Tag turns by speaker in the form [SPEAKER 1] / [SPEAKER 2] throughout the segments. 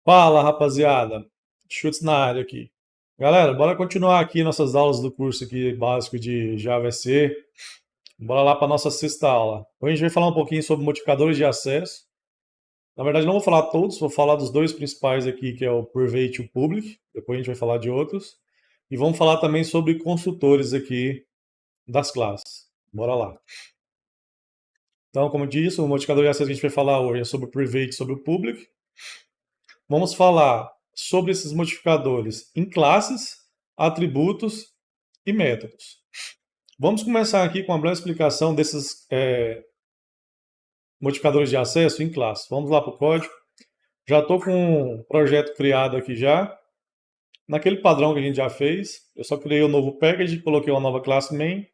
[SPEAKER 1] Fala, rapaziada. Chutes na área aqui. Galera, bora continuar aqui nossas aulas do curso aqui básico de Java SE. Bora lá para nossa sexta aula. Hoje a gente vai falar um pouquinho sobre modificadores de acesso. Na verdade, não vou falar todos, vou falar dos dois principais aqui, que é o Private e o Public. Depois a gente vai falar de outros. E vamos falar também sobre construtores aqui das classes. Bora lá. Então, como disse, o modificador de acesso que a gente vai falar hoje é sobre o Private e sobre o Public. Vamos falar sobre esses modificadores em classes, atributos e métodos. Vamos começar aqui com uma breve explicação desses modificadores de acesso em classe. Vamos lá para o código. Já estou com um projeto criado aqui já, naquele padrão que a gente já fez. Eu só criei um novo package, coloquei uma nova classe main.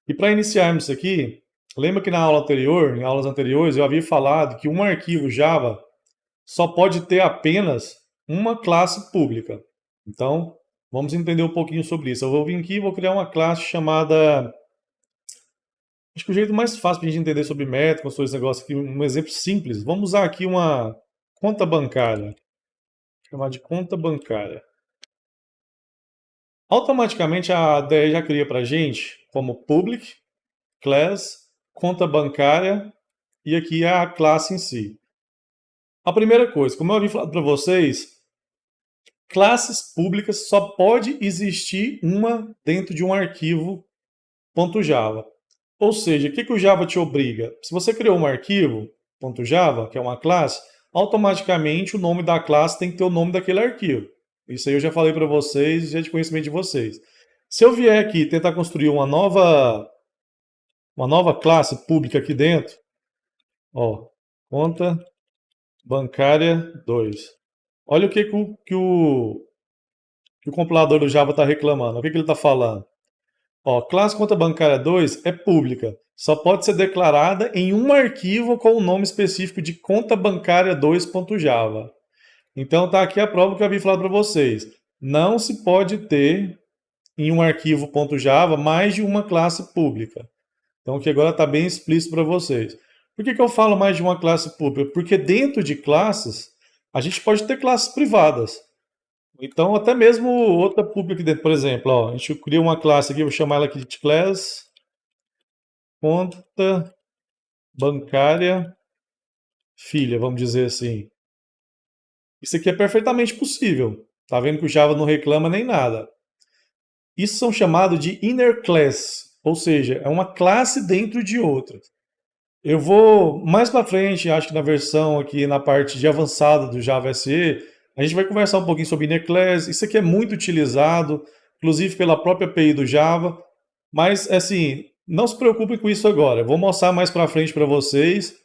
[SPEAKER 1] E para iniciarmos isso aqui, lembra que na aula anterior, em aulas anteriores, eu havia falado que um arquivo Java só pode ter apenas uma classe pública. Então, vamos entender um pouquinho sobre isso. Eu vou vir aqui e vou criar uma classe chamada... Acho que o jeito mais fácil para a gente entender sobre métodos, sobre esse negócio aqui, um exemplo simples. Vamos usar aqui uma conta bancária. Vou chamar de conta bancária. Automaticamente a DE já cria para a gente como public, class, conta bancária e aqui é a classe em si. A primeira coisa, como eu havia falado para vocês, classes públicas só pode existir uma dentro de um arquivo .java. Ou seja, o que o Java te obriga? Se você criou um arquivo .java, que é uma classe, automaticamente o nome da classe tem que ter o nome daquele arquivo. Isso aí eu já falei para vocês, já é de conhecimento de vocês. Se eu vier aqui tentar construir uma nova classe pública aqui dentro, ó, conta bancária 2. Olha o que o compilador do Java está reclamando. O que ele está falando? Ó, classe conta bancária 2 é pública. Só pode ser declarada em um arquivo com o nome específico de conta bancária 2.java. Então tá aqui a prova que eu havia falado para vocês. Não se pode ter em um arquivo .java mais de uma classe pública. Então aqui agora está bem explícito para vocês. Por que eu falo mais de uma classe pública? Porque dentro de classes, a gente pode ter classes privadas. Então, até mesmo outra pública aqui dentro, por exemplo, ó, a gente cria uma classe aqui, vou chamar ela aqui de class conta bancária filha, vamos dizer assim. Isso aqui é perfeitamente possível. Tá vendo que o Java não reclama nem nada. Isso são chamados de inner class, ou seja, é uma classe dentro de outra. Eu vou mais para frente, acho que na versão aqui na parte de avançada do Java SE, a gente vai conversar um pouquinho sobre inner class. Isso aqui é muito utilizado, inclusive pela própria API do Java. Mas, assim, não se preocupem com isso agora. Eu vou mostrar mais para frente para vocês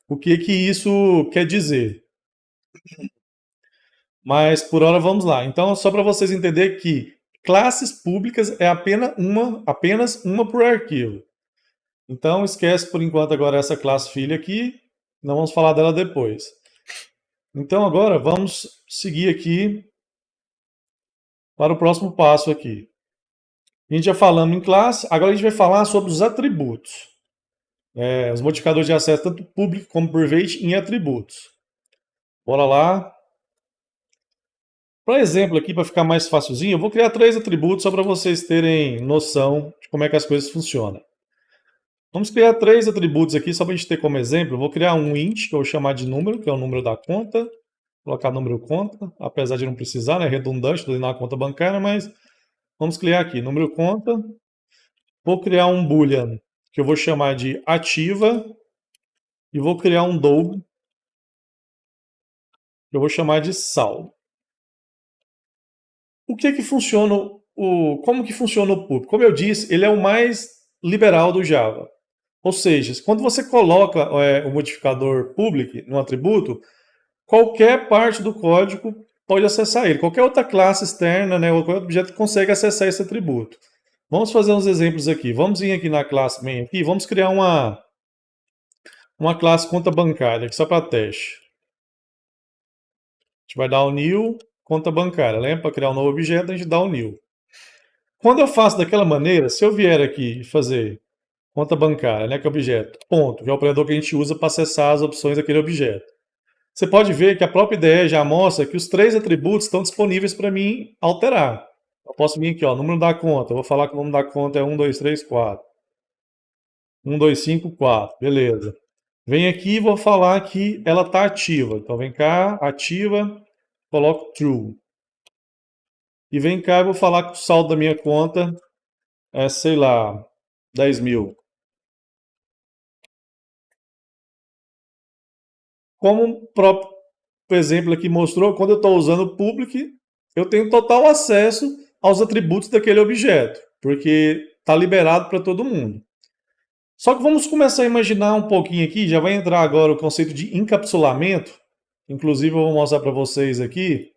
[SPEAKER 1] o que isso quer dizer. Mas, por hora, vamos lá. Então, só para vocês entenderem que classes públicas é apenas uma por arquivo. Então, esquece por enquanto agora essa classe filha aqui. Não vamos falar dela depois. Então, agora vamos seguir aqui para o próximo passo aqui. A gente já falamos em classe, agora a gente vai falar sobre os atributos. Os modificadores de acesso, tanto público como private, em atributos. Bora lá. Para exemplo aqui, para ficar mais facilzinho, eu vou criar 3 atributos só para vocês terem noção de como é que as coisas funcionam. Vamos criar 3 atributos aqui, só para a gente ter como exemplo. Eu vou criar um int, que eu vou chamar de número, que é o número da conta. Vou colocar número conta, apesar de não precisar, né? Redundante, estou dentro da conta bancária, mas vamos criar aqui, número conta. Vou criar um boolean, que eu vou chamar de ativa. E vou criar um double, que eu vou chamar de saldo. O que funciona, como que funciona o público? Como eu disse, ele é o mais liberal do Java. Ou seja, quando você coloca o modificador public no atributo, qualquer parte do código pode acessar ele. Qualquer outra classe externa, né, ou qualquer objeto consegue acessar esse atributo. Vamos fazer uns exemplos aqui. Vamos vir aqui na classe main aqui, vamos criar uma classe conta bancária, aqui só para teste. A gente vai dar o new conta bancária. Lembra? Para criar um novo objeto, a gente dá o new. Quando eu faço daquela maneira, se eu vier aqui e fazer conta bancária, né, que é objeto, ponto, que é o operador que a gente usa para acessar as opções daquele objeto. você pode ver que a própria IDE já mostra que os 3 atributos estão disponíveis para mim alterar. Eu posso vir aqui, ó, número da conta. Eu vou falar que o número da conta é 1, 2, 3, 4. 1, 2, 5, 4. Beleza. Vem aqui e vou falar que ela está ativa. Então vem cá, ativa, coloco true. E vem cá e vou falar que o saldo da minha conta é, sei lá, 10 mil. Como o próprio exemplo aqui mostrou, quando eu estou usando o public, eu tenho total acesso aos atributos daquele objeto, porque está liberado para todo mundo. Só que vamos começar a imaginar um pouquinho aqui, já vai entrar agora o conceito de encapsulamento, inclusive eu vou mostrar para vocês aqui,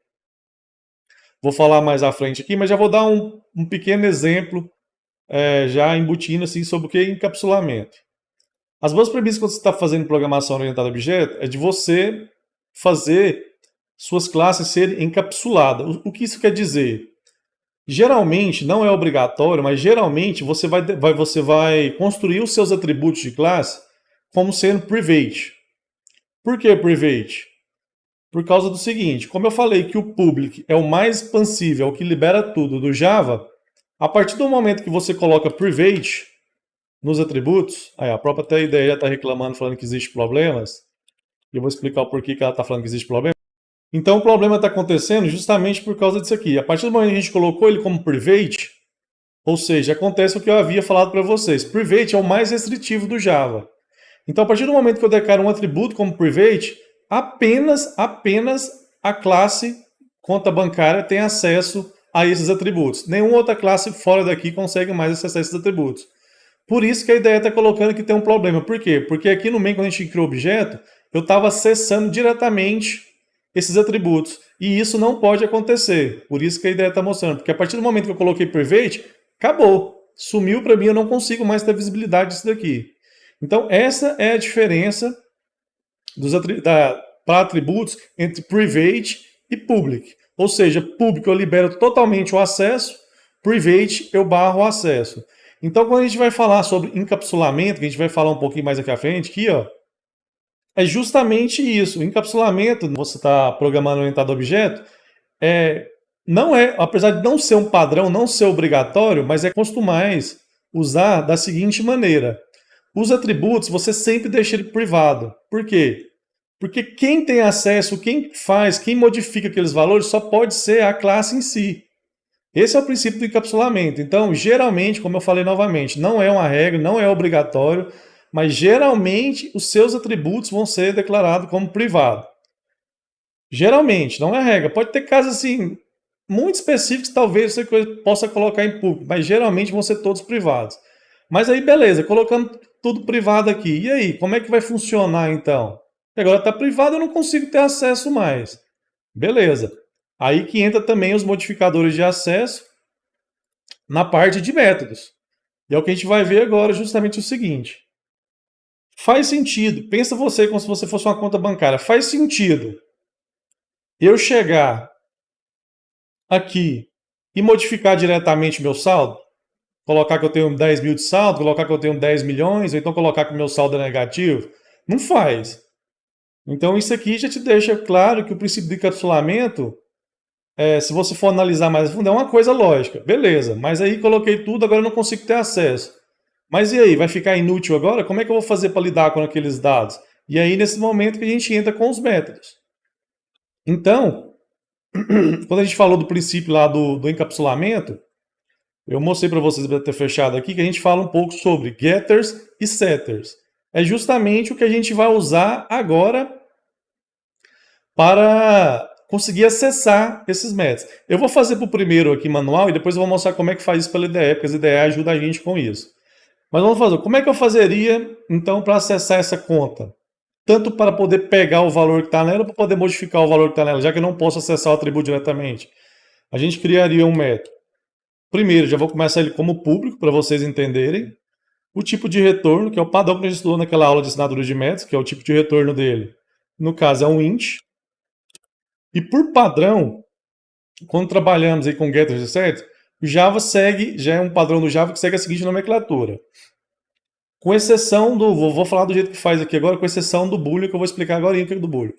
[SPEAKER 1] vou falar mais à frente aqui, mas já vou dar um pequeno exemplo, já embutindo assim, sobre o que é encapsulamento. As boas premissas quando você está fazendo programação orientada a objeto é de você fazer suas classes serem encapsuladas. O que isso quer dizer? Geralmente, não é obrigatório, mas geralmente você vai construir os seus atributos de classe como sendo private. Por que private? Por causa do seguinte, como eu falei que o public é o mais expansível, é o que libera tudo do Java, a partir do momento que você coloca private nos atributos, aí a própria até IDE já está reclamando, falando que existe problemas, e eu vou explicar o porquê que ela está falando que existe problema. Então o problema está acontecendo justamente por causa disso aqui. A partir do momento que a gente colocou ele como private, ou seja, acontece o que eu havia falado para vocês. Private é o mais restritivo do Java. Então a partir do momento que eu declaro um atributo como private, apenas a classe conta bancária tem acesso a esses atributos. Nenhuma outra classe fora daqui consegue mais acessar esses atributos. Por isso que a ideia está colocando que tem um problema. Por quê? Porque aqui no main, quando a gente criou o objeto, eu estava acessando diretamente esses atributos. E isso não pode acontecer. Por isso que a ideia está mostrando. Porque a partir do momento que eu coloquei private, acabou. Sumiu para mim, eu não consigo mais ter visibilidade disso daqui. Então, essa é a diferença para atributos entre private e public. Ou seja, public eu libero totalmente o acesso, private eu barro o acesso. Então, quando a gente vai falar sobre encapsulamento, que a gente vai falar um pouquinho mais aqui à frente, aqui, ó, é justamente isso. O encapsulamento, você está programando orientado a objeto, não é, apesar de não ser um padrão, não ser obrigatório, mas é costumais usar da seguinte maneira. Os atributos, você sempre deixa ele privado. Por quê? Porque quem tem acesso, quem faz, quem modifica aqueles valores, só pode ser a classe em si. Esse é o princípio do encapsulamento. Então, geralmente, como eu falei novamente, não é uma regra, não é obrigatório, mas geralmente os seus atributos vão ser declarados como privado. Geralmente, não é regra. Pode ter casos assim, muito específicos, talvez você possa colocar em público, mas geralmente vão ser todos privados. Mas aí, beleza, colocando tudo privado aqui. E aí, como é que vai funcionar então? Agora está privado, eu não consigo ter acesso mais. Beleza. Aí que entra também os modificadores de acesso na parte de métodos. E é o que a gente vai ver agora justamente o seguinte. Faz sentido, pensa você como se você fosse uma conta bancária, faz sentido eu chegar aqui e modificar diretamente meu saldo? Colocar que eu tenho 10 mil de saldo, colocar que eu tenho 10 milhões, ou então colocar que o meu saldo é negativo? Não faz. Então isso aqui já te deixa claro que o princípio de encapsulamento, se você for analisar mais a fundo, é uma coisa lógica. Beleza, mas aí coloquei tudo, agora eu não consigo ter acesso. Mas e aí, vai ficar inútil agora? Como é que eu vou fazer para lidar com aqueles dados? E aí, nesse momento que a gente entra com os métodos. Então, quando a gente falou do princípio lá do encapsulamento, eu mostrei para vocês, para ter fechado aqui, que a gente fala um pouco sobre getters e setters. É justamente o que a gente vai usar agora para conseguir acessar esses métodos. Eu vou fazer para o primeiro aqui manual e depois eu vou mostrar como é que faz isso pela IDE, porque as IDE ajudam a gente com isso. Mas vamos fazer. Como é que eu fazeria, então, para acessar essa conta? Tanto para poder pegar o valor que está nela, ou para poder modificar o valor que está nela, já que eu não posso acessar o atributo diretamente. A gente criaria um método. Primeiro, já vou começar ele como público, para vocês entenderem. O tipo de retorno, que é o padrão que a gente estudou naquela aula de assinatura de métodos, que é o tipo de retorno dele. No caso, é um int. E por padrão, quando trabalhamos aí com getters e setters, o Java segue, já é um padrão do Java que segue a seguinte nomenclatura. Com exceção do, vou falar do jeito que faz aqui agora, com exceção do boolean, que eu vou explicar agora o que é do boolean.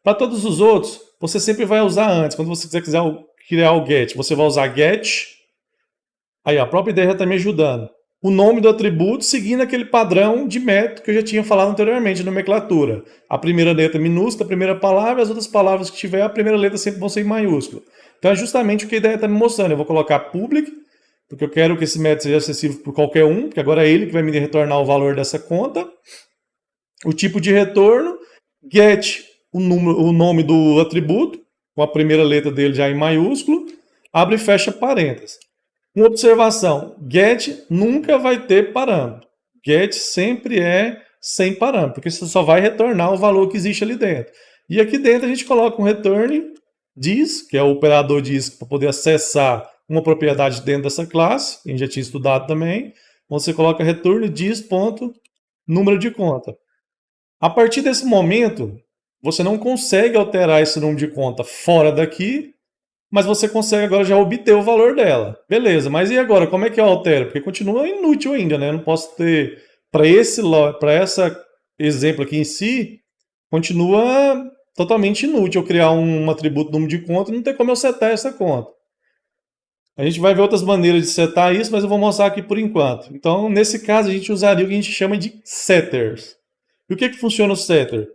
[SPEAKER 1] Para todos os outros, você sempre vai usar antes. Quando você quiser criar o get, você vai usar get. Aí a própria ideia já está me ajudando. O nome do atributo seguindo aquele padrão de método que eu já tinha falado anteriormente, nomenclatura. A primeira letra minúscula, a primeira palavra, as outras palavras que tiver, a primeira letra sempre vão ser em maiúsculo. Então é justamente o que a ideia está me mostrando. Eu vou colocar public, porque eu quero que esse método seja acessível por qualquer um, porque agora é ele que vai me retornar o valor dessa conta. O tipo de retorno, get o nome do atributo, com a primeira letra dele já em maiúsculo, abre e fecha parênteses. Uma observação, get nunca vai ter parâmetro. Get sempre é sem parâmetro, porque você só vai retornar o valor que existe ali dentro. E aqui dentro a gente coloca um return diz, que é o operador diz para poder acessar uma propriedade dentro dessa classe, a gente já tinha estudado também. Você coloca return diz ponto número de conta. A partir desse momento, você não consegue alterar esse número de conta fora daqui, mas você consegue agora já obter o valor dela. Beleza, mas e agora? Como é que eu altero? Porque continua inútil ainda, né? Eu não posso ter... Para esse exemplo aqui em si, continua totalmente inútil eu criar um atributo número de conta e não ter como eu setar essa conta. A gente vai ver outras maneiras de setar isso, mas eu vou mostrar aqui por enquanto. Então, nesse caso, a gente usaria o que a gente chama de setters. E o que funciona o setter?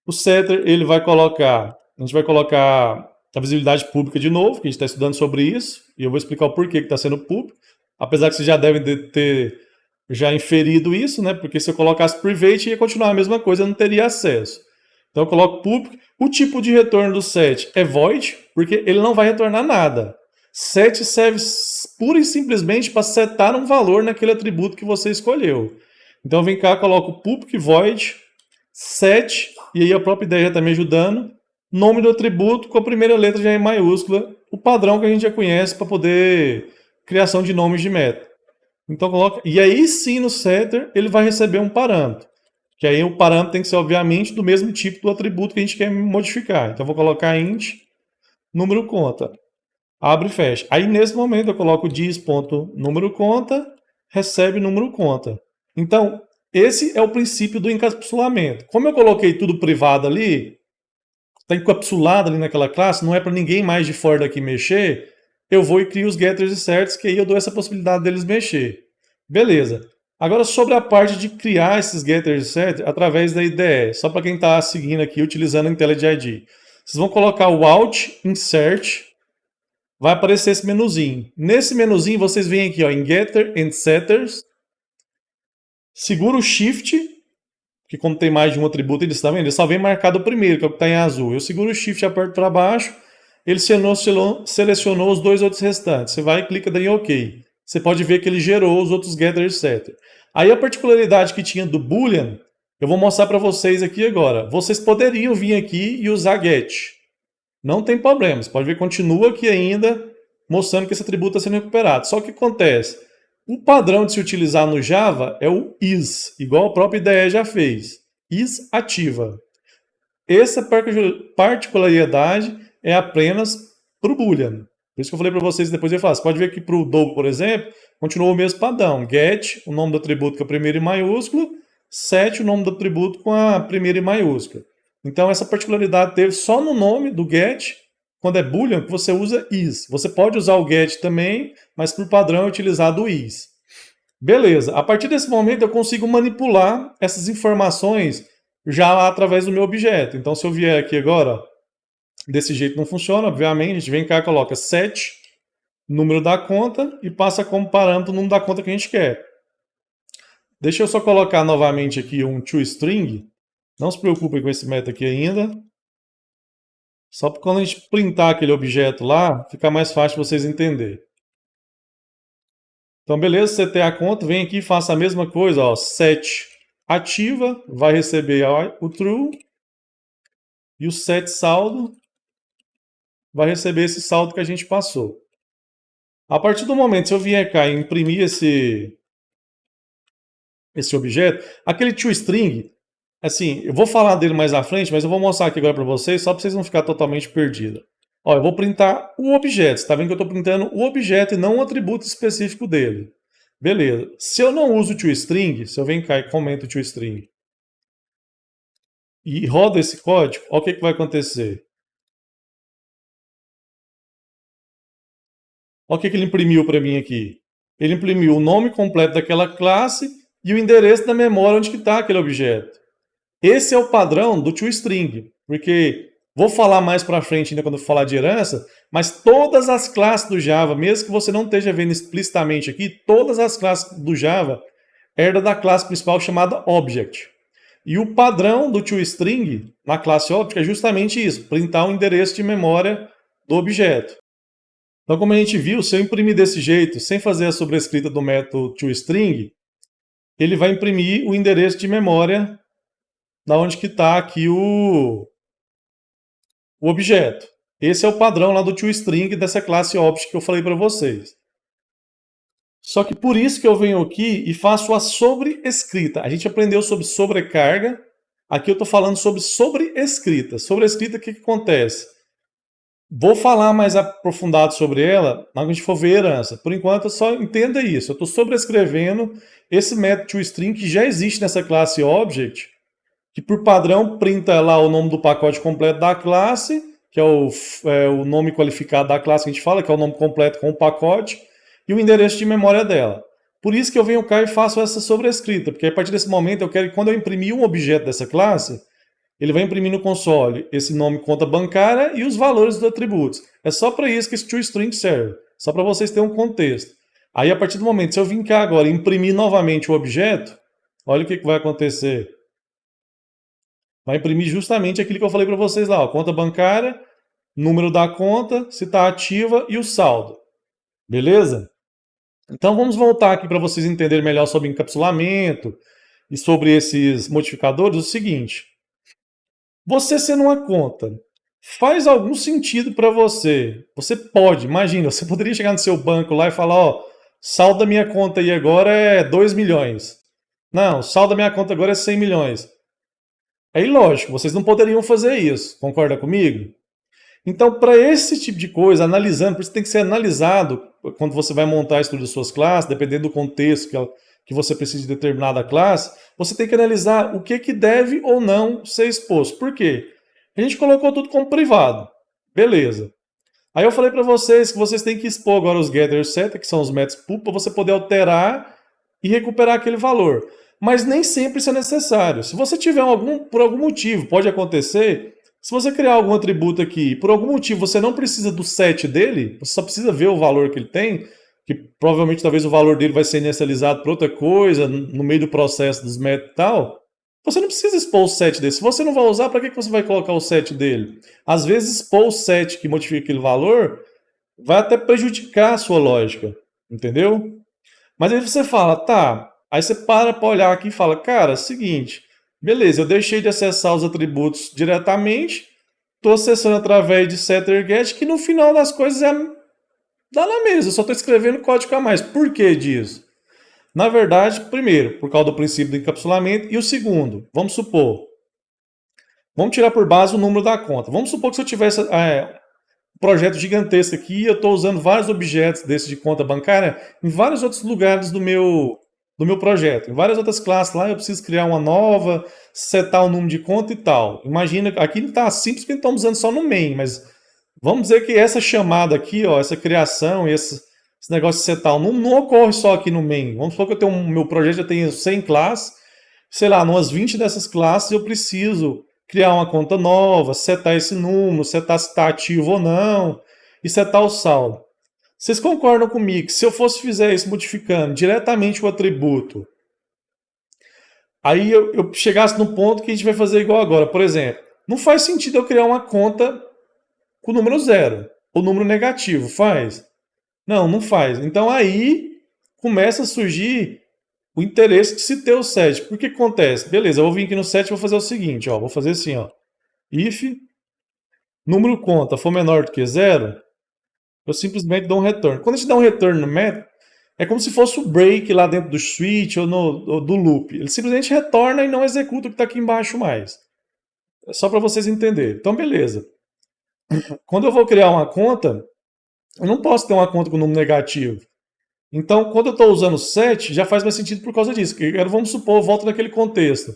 [SPEAKER 1] O setter, ele vai colocar... A gente vai colocar a visibilidade pública de novo, que a gente está estudando sobre isso, e eu vou explicar o porquê que está sendo público, apesar que vocês já devem ter já inferido isso, né? Porque se eu colocasse private, ia continuar a mesma coisa, eu não teria acesso. Então eu coloco público. O tipo de retorno do set é void, porque ele não vai retornar nada. Set serve pura e simplesmente para setar um valor naquele atributo que você escolheu. Então vem cá, coloco public void, set, e aí a própria ideia já está me ajudando. Nome do atributo com a primeira letra já em maiúscula, o padrão que a gente já conhece para poder criação de nomes de método. Então coloca, e aí sim no setter ele vai receber um parâmetro, que aí o parâmetro tem que ser obviamente do mesmo tipo do atributo que a gente quer modificar. Então eu vou colocar int número conta, abre e fecha. Aí nesse momento eu coloco diz.número conta, recebe número conta. Então esse é o princípio do encapsulamento. Como eu coloquei tudo privado ali, está encapsulado ali naquela classe, não é para ninguém mais de fora daqui mexer, eu vou e crio os getters e setters, que aí eu dou essa possibilidade deles mexer. Beleza. Agora sobre a parte de criar esses getters e setters através da IDE, só para quem está seguindo aqui utilizando a IntelliJ IDEA. Vocês vão colocar o Alt, Insert, vai aparecer esse menuzinho. Nesse menuzinho vocês vêm aqui ó, em Getter and Setters, segura o Shift, que como tem mais de um atributo, ele só vem marcado o primeiro, que é o que está em azul. Eu seguro o Shift e aperto para baixo, ele selecionou os dois outros restantes. Você vai e clica daí em OK. Você pode ver que ele gerou os outros getter e setter. Aí a particularidade que tinha do Boolean, eu vou mostrar para vocês aqui agora. Vocês poderiam vir aqui e usar get. Não tem problema. Você pode ver que continua aqui ainda, mostrando que esse atributo está sendo recuperado. Só que o que acontece? O padrão de se utilizar no Java é o is, igual a própria IDE já fez. Is ativa. Essa particularidade é apenas para o Boolean. Por isso que eu falei para vocês, depois eu faço. Você pode ver que para o Double, por exemplo, continuou o mesmo padrão. Get, o nome do atributo com a primeira em maiúsculo. Set, o nome do atributo com a primeira em maiúscula. Então essa particularidade teve só no nome do get, quando é Boolean, que você usa is. Você pode usar o get também, mas por padrão é utilizado o is. Beleza, a partir desse momento eu consigo manipular essas informações já através do meu objeto. Então se eu vier aqui agora, desse jeito não funciona, obviamente, a gente vem cá e coloca set, número da conta, e passa como parâmetro o número da conta que a gente quer. Deixa eu só colocar novamente aqui um toString. Não se preocupem com esse método aqui ainda. Só para quando a gente printar aquele objeto lá, ficar mais fácil vocês entenderem. Então, beleza, setei a conta, vem aqui e faça a mesma coisa, ó, set ativa, vai receber o true, e o set saldo vai receber esse saldo que a gente passou. A partir do momento, se eu vier cá e imprimir esse objeto, aquele toString, assim, eu vou falar dele mais à frente, mas eu vou mostrar aqui agora para vocês, só para vocês não ficarem totalmente perdidos. Ó, eu vou printar o objeto. Você está vendo que eu estou printando o objeto e não um atributo específico dele. Beleza. Se eu não uso o toString, se eu venho cá e comento o toString, e roda esse código, olha o que vai acontecer. Olha o que ele imprimiu para mim aqui. Ele imprimiu o nome completo daquela classe e o endereço da memória onde está aquele objeto. Esse é o padrão do toString, porque vou falar mais para frente ainda quando eu falar de herança, mas todas as classes do Java, mesmo que você não esteja vendo explicitamente aqui, todas as classes do Java herdam da classe principal chamada Object. E o padrão do toString na classe Object é justamente isso, printar o endereço de memória do objeto. Então, como a gente viu, se eu imprimir desse jeito, sem fazer a sobrescrita do método toString, ele vai imprimir o endereço de memória da onde que está aqui o objeto. Esse é o padrão lá do toString dessa classe Object que eu falei para vocês. Só que por isso que eu venho aqui e faço a sobrescrita. A gente aprendeu sobre sobrecarga, aqui eu estou falando sobre sobrescrita. Sobrescrita, o que acontece? Vou falar mais aprofundado sobre ela quando a gente for ver herança. Por enquanto, só entenda isso. Eu estou sobrescrevendo esse método toString que já existe nessa classe Object, que por padrão printa lá o nome do pacote completo da classe, que é o nome qualificado da classe que a gente fala, que é o nome completo com o pacote, e o endereço de memória dela. Por isso que eu venho cá e faço essa sobrescrita, porque a partir desse momento eu quero que quando eu imprimir um objeto dessa classe, ele vai imprimir no console esse nome conta bancária e os valores dos atributos. É só para isso que esse toString serve, só para vocês terem um contexto. Aí a partir do momento, se eu vim cá agora e imprimir novamente o objeto, olha o que vai acontecer. Vai imprimir justamente aquilo que eu falei para vocês lá, ó, conta bancária, número da conta, se está ativa e o saldo. Beleza? Então vamos voltar aqui para vocês entenderem melhor sobre encapsulamento e sobre esses modificadores. O seguinte, você sendo uma conta, faz algum sentido para você? Você pode, imagina, você poderia chegar no seu banco lá e falar, ó, saldo da minha conta aí agora é 2 milhões. Não, saldo da minha conta agora é 100 milhões. É ilógico, vocês não poderiam fazer isso, concorda comigo? Então, para esse tipo de coisa, analisando, por isso tem que ser analisado quando você vai montar estudo de suas classes, dependendo do contexto que você precisa de determinada classe, você tem que analisar o que deve ou não ser exposto. Por quê? A gente colocou tudo como privado. Beleza. Aí eu falei para vocês que vocês têm que expor agora os getter setter, que são os métodos públicos, para você poder alterar e recuperar aquele valor. Mas nem sempre isso é necessário. Se você tiver por algum motivo, pode acontecer, se você criar algum atributo aqui, por algum motivo você não precisa do set dele, você só precisa ver o valor que ele tem, que provavelmente talvez o valor dele vai ser inicializado por outra coisa, no meio do processo dos métodos e tal, você não precisa expor o set dele. Se você não vai usar, para que você vai colocar o set dele? Às vezes expor o set que modifica aquele valor vai até prejudicar a sua lógica, entendeu? Mas aí você fala, tá, aí você para olhar aqui e fala, cara, seguinte, beleza, eu deixei de acessar os atributos diretamente, estou acessando através de setter get, que no final das coisas dá na mesma, eu só estou escrevendo código a mais. Por que disso? Na verdade, primeiro, por causa do princípio do encapsulamento, e o segundo, vamos supor, vamos tirar por base o número da conta. Vamos supor que se eu tivesse um projeto gigantesco aqui, eu estou usando vários objetos desses de conta bancária em vários outros lugares do meu projeto. Em várias outras classes lá, eu preciso criar uma nova, setar o número de conta e tal. Imagina, aqui não está simples porque estamos usando só no main, mas vamos dizer que essa chamada aqui, ó, essa criação, esse negócio de setar o número, não ocorre só aqui no main. Vamos supor que eu tenho meu projeto já tem 100 classes, sei lá, umas 20 dessas classes eu preciso criar uma conta nova, setar esse número, setar se está ativo ou não, e setar o saldo. Vocês concordam comigo que se eu fosse fizer isso modificando diretamente o atributo, aí eu chegasse no ponto que a gente vai fazer igual agora. Por exemplo, não faz sentido eu criar uma conta com o número 0, ou número negativo, faz? Não, não faz. Então aí começa a surgir o interesse de se ter o set. Por que acontece? Beleza, eu vou vir aqui no set e vou fazer o seguinte, ó, vou fazer assim, ó, if número conta for menor do que 0, eu simplesmente dou um return. Quando a gente dá um return no método, é como se fosse o break lá dentro do switch ou do loop. Ele simplesmente retorna e não executa o que está aqui embaixo mais. É só para vocês entenderem. Então, beleza. Quando eu vou criar uma conta, eu não posso ter uma conta com número negativo. Então, quando eu estou usando set, já faz mais sentido por causa disso. Vamos supor, eu volto naquele contexto.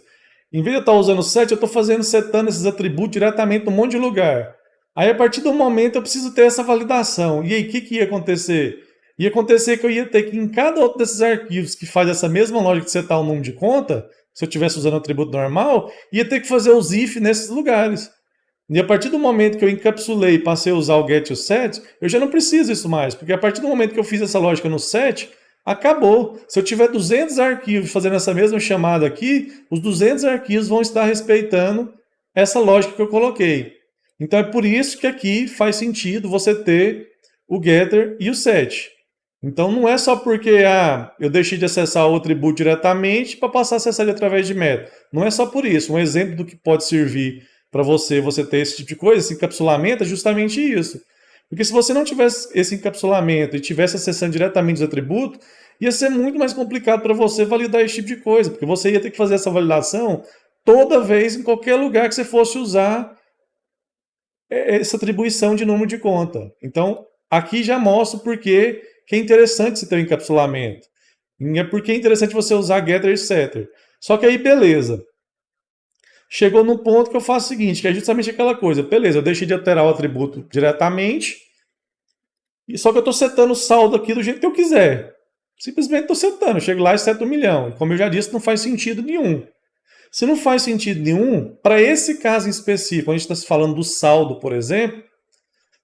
[SPEAKER 1] Em vez de eu estar usando o set, eu estou setando esses atributos diretamente num monte de lugar. Aí, a partir do momento, eu preciso ter essa validação. E aí, o que ia acontecer? Ia acontecer que eu ia ter que, em cada outro desses arquivos que faz essa mesma lógica de setar o número de conta, se eu estivesse usando o atributo normal, ia ter que fazer os if nesses lugares. E a partir do momento que eu encapsulei e passei a usar o get e o set, eu já não preciso isso mais, porque a partir do momento que eu fiz essa lógica no set, acabou. Se eu tiver 200 arquivos fazendo essa mesma chamada aqui, os 200 arquivos vão estar respeitando essa lógica que eu coloquei. Então é por isso que aqui faz sentido você ter o getter e o set. Então não é só porque eu deixei de acessar o atributo diretamente para passar a acessar ele através de método. Não é só por isso. Um exemplo do que pode servir para você ter esse tipo de coisa, esse encapsulamento, é justamente isso. Porque se você não tivesse esse encapsulamento e tivesse acessando diretamente os atributos, ia ser muito mais complicado para você validar esse tipo de coisa, porque você ia ter que fazer essa validação toda vez em qualquer lugar que você fosse usar essa atribuição de número de conta. Então, aqui já mostra por que é interessante você ter um encapsulamento. E é porque é interessante você usar getter e setter. Só que aí, beleza. Chegou num ponto que eu faço o seguinte, que é justamente aquela coisa. Beleza, eu deixei de alterar o atributo diretamente, e só que eu estou setando o saldo aqui do jeito que eu quiser. Simplesmente estou setando. Eu chego lá e seto 1 milhão. E como eu já disse, não faz sentido nenhum. Se não faz sentido nenhum, para esse caso em específico, a gente está falando do saldo, por exemplo,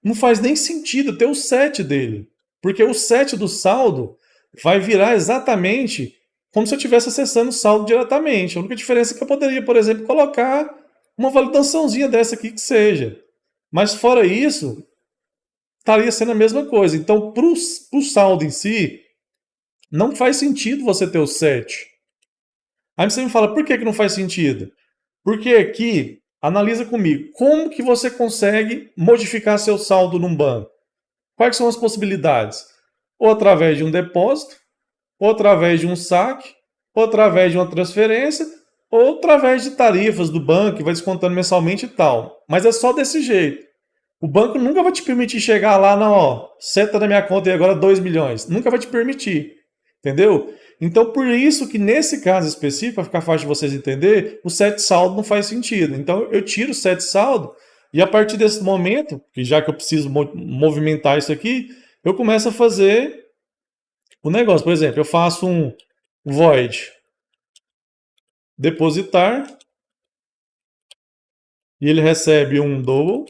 [SPEAKER 1] não faz nem sentido ter o set dele. Porque o set do saldo vai virar exatamente como se eu estivesse acessando o saldo diretamente. A única diferença é que eu poderia, por exemplo, colocar uma validaçãozinha dessa aqui que seja. Mas fora isso, estaria sendo a mesma coisa. Então, para o saldo em si, não faz sentido você ter o set. Aí você me fala, por que não faz sentido? Porque aqui, analisa comigo, como que você consegue modificar seu saldo num banco? Quais são as possibilidades? Ou através de um depósito, ou através de um saque, ou através de uma transferência, ou através de tarifas do banco que vai descontando mensalmente e tal. Mas é só desse jeito. O banco nunca vai te permitir chegar lá, não, ó, seta na minha conta e agora 2 milhões. Nunca vai te permitir. Entendeu? Então, por isso que nesse caso específico, para ficar fácil de vocês entenderem, o set saldo não faz sentido. Então, eu tiro o set saldo e a partir desse momento, que já que eu preciso movimentar isso aqui, eu começo a fazer o negócio. Por exemplo, eu faço um void depositar e ele recebe um double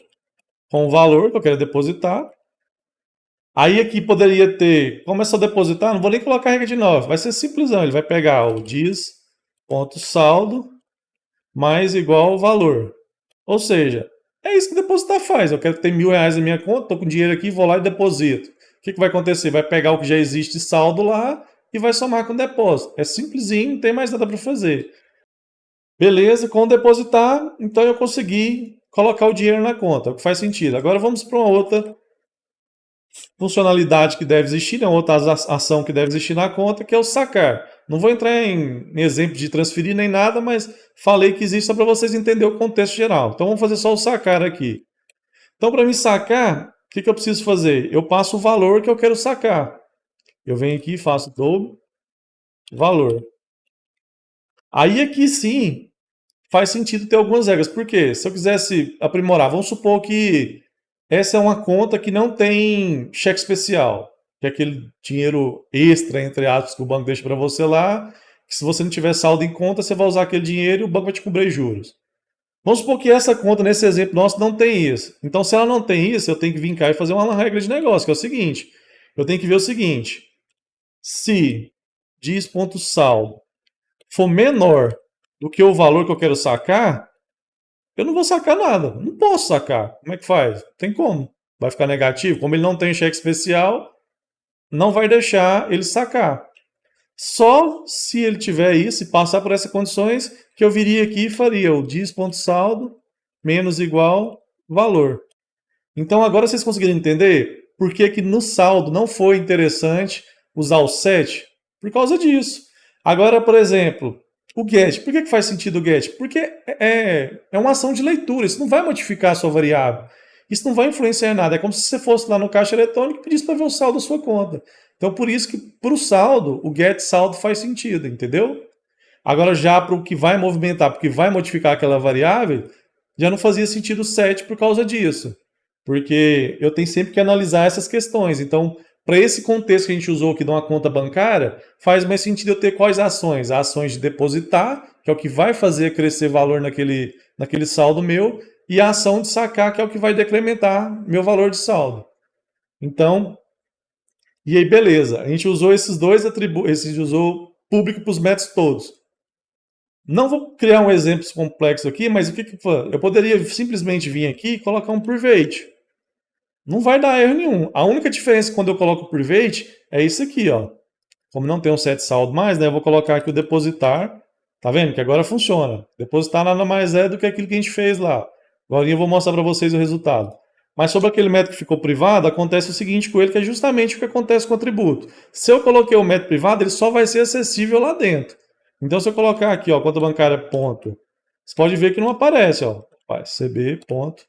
[SPEAKER 1] com o valor que eu quero depositar. Aí aqui poderia ter, como é só depositar, não vou nem colocar regra de 9, vai ser simplesão, ele vai pegar o diz.saldo mais igual ao valor. Ou seja, é isso que depositar faz. Eu quero ter R$ 1.000 na minha conta, estou com dinheiro aqui, vou lá e deposito. O que vai acontecer? Vai pegar o que já existe saldo lá e vai somar com o depósito. É simplesinho, não tem mais nada para fazer. Beleza, com depositar, então eu consegui colocar o dinheiro na conta, o que faz sentido. Agora vamos para uma outra funcionalidade que deve existir, né? Outra ação que deve existir na conta, que é o sacar. Não vou entrar em exemplo de transferir nem nada, mas falei que existe só para vocês entenderem o contexto geral. Então vamos fazer só o sacar aqui. Então, para me sacar, o que eu preciso fazer? Eu passo o valor que eu quero sacar. Eu venho aqui e faço dobro valor. Aí aqui sim faz sentido ter algumas regras. Por quê? Se eu quisesse aprimorar, vamos supor que essa é uma conta que não tem cheque especial, que é aquele dinheiro extra, entre aspas, que o banco deixa para você lá, que se você não tiver saldo em conta, você vai usar aquele dinheiro e o banco vai te cobrir juros. Vamos supor que essa conta, nesse exemplo nosso, não tem isso. Então, se ela não tem isso, eu tenho que vir cá e fazer uma regra de negócio, que é o seguinte. Eu tenho que ver o seguinte. Se diz.saldo for menor do que o valor que eu quero sacar, eu não vou sacar nada. Não posso sacar. Como é que faz? Tem como. Vai ficar negativo. Como ele não tem cheque especial, não vai deixar ele sacar. Só se ele tiver isso e passar por essas condições, que eu viria aqui e faria o diz.saldo menos igual valor. Então agora vocês conseguiram entender por que no saldo não foi interessante usar o set? Por causa disso. Agora, por exemplo, o get. Por que faz sentido o get? Porque é uma ação de leitura. Isso não vai modificar a sua variável. Isso não vai influenciar em nada. É como se você fosse lá no caixa eletrônico e pedisse para ver o saldo da sua conta. Então, por isso que para o saldo, o get saldo faz sentido, entendeu? Agora, já para o que vai movimentar, porque vai modificar aquela variável, já não fazia sentido o set por causa disso. Porque eu tenho sempre que analisar essas questões. Então, para esse contexto que a gente usou aqui de uma conta bancária, faz mais sentido eu ter quais ações? Ações de depositar, que é o que vai fazer crescer valor naquele saldo meu, e a ação de sacar, que é o que vai decrementar meu valor de saldo. Então, e aí beleza, a gente usou esses dois atributos, usou público para os métodos todos. Não vou criar um exemplo complexo aqui, mas o que eu poderia simplesmente vir aqui e colocar um private. Não vai dar erro nenhum. A única diferença quando eu coloco private é isso aqui, ó. Como não tem um set saldo mais, né, eu vou colocar aqui o depositar. Tá vendo que agora funciona. Depositar nada mais é do que aquilo que a gente fez lá. Agora eu vou mostrar para vocês o resultado. Mas sobre aquele método que ficou privado, acontece o seguinte com ele, que é justamente o que acontece com o atributo. Se eu coloquei o método privado, ele só vai ser acessível lá dentro. Então, se eu colocar aqui, ó, conta bancária ponto, você pode ver que não aparece, ó, CB ponto.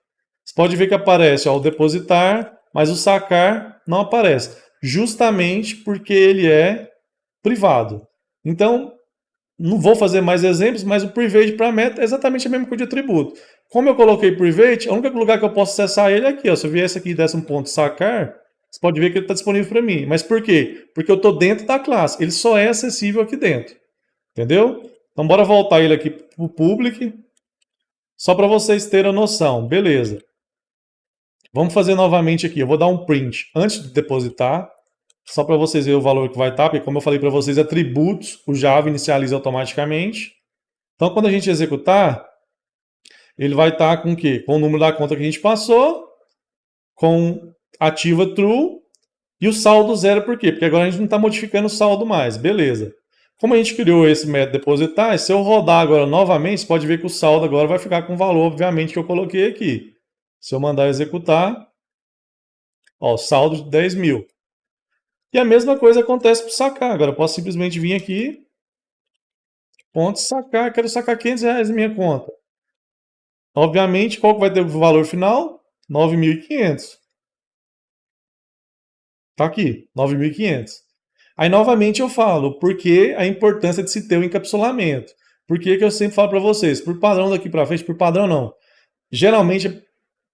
[SPEAKER 1] Você pode ver que aparece, ó, o depositar, mas o sacar não aparece, justamente porque ele é privado. Então, não vou fazer mais exemplos, mas o private para meta é exatamente a mesma coisa de atributo. Como eu coloquei private, o único lugar que eu posso acessar ele é aqui, ó. Se eu viesse aqui e desse um ponto sacar, você pode ver que ele está disponível para mim. Mas por quê? Porque eu estou dentro da classe. Ele só é acessível aqui dentro. Entendeu? Então, bora voltar ele aqui para o public. Só para vocês terem a noção. Beleza. Vamos fazer novamente aqui. Eu vou dar um print antes de depositar. Só para vocês verem o valor que vai estar. Porque, como eu falei para vocês, atributos, o Java inicializa automaticamente. Então, quando a gente executar, ele vai estar com o quê? Com o número da conta que a gente passou, com ativa true e o saldo zero. Por quê? Porque agora a gente não está modificando o saldo mais. Beleza. Como a gente criou esse método depositar, se eu rodar agora novamente, você pode ver que o saldo agora vai ficar com o valor, obviamente, que eu coloquei aqui. Se eu mandar executar, ó, saldo de 10 mil. E a mesma coisa acontece para sacar. Agora eu posso simplesmente vir aqui, ponto sacar, quero sacar R$500 na minha conta. Obviamente, qual que vai ter o valor final? 9.500. Tá aqui, 9.500. Aí, novamente, eu falo, por que a importância de se ter o encapsulamento? Por que eu sempre falo para vocês? Por padrão daqui para frente, por padrão não. Geralmente, o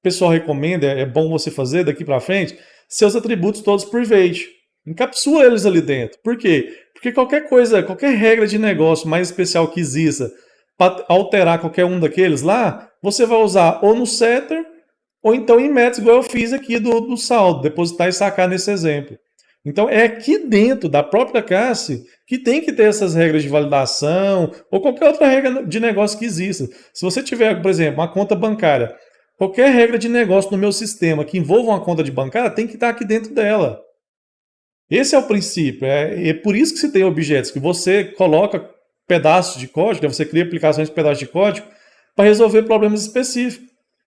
[SPEAKER 1] pessoal recomenda, é bom você fazer daqui para frente, seus atributos todos private. Encapsula eles ali dentro. Por quê? Porque qualquer coisa, qualquer regra de negócio mais especial que exista, para alterar qualquer um daqueles lá, você vai usar ou no setter, ou então em métodos, igual eu fiz aqui do saldo, depositar e sacar nesse exemplo. Então, é aqui dentro da própria classe que tem que ter essas regras de validação ou qualquer outra regra de negócio que exista. Se você tiver, por exemplo, uma conta bancária, qualquer regra de negócio no meu sistema que envolva uma conta de bancária tem que estar aqui dentro dela. Esse é o princípio. É por isso que se tem objetos, que você coloca pedaços de código, você cria aplicações de pedaços de código para resolver problemas específicos.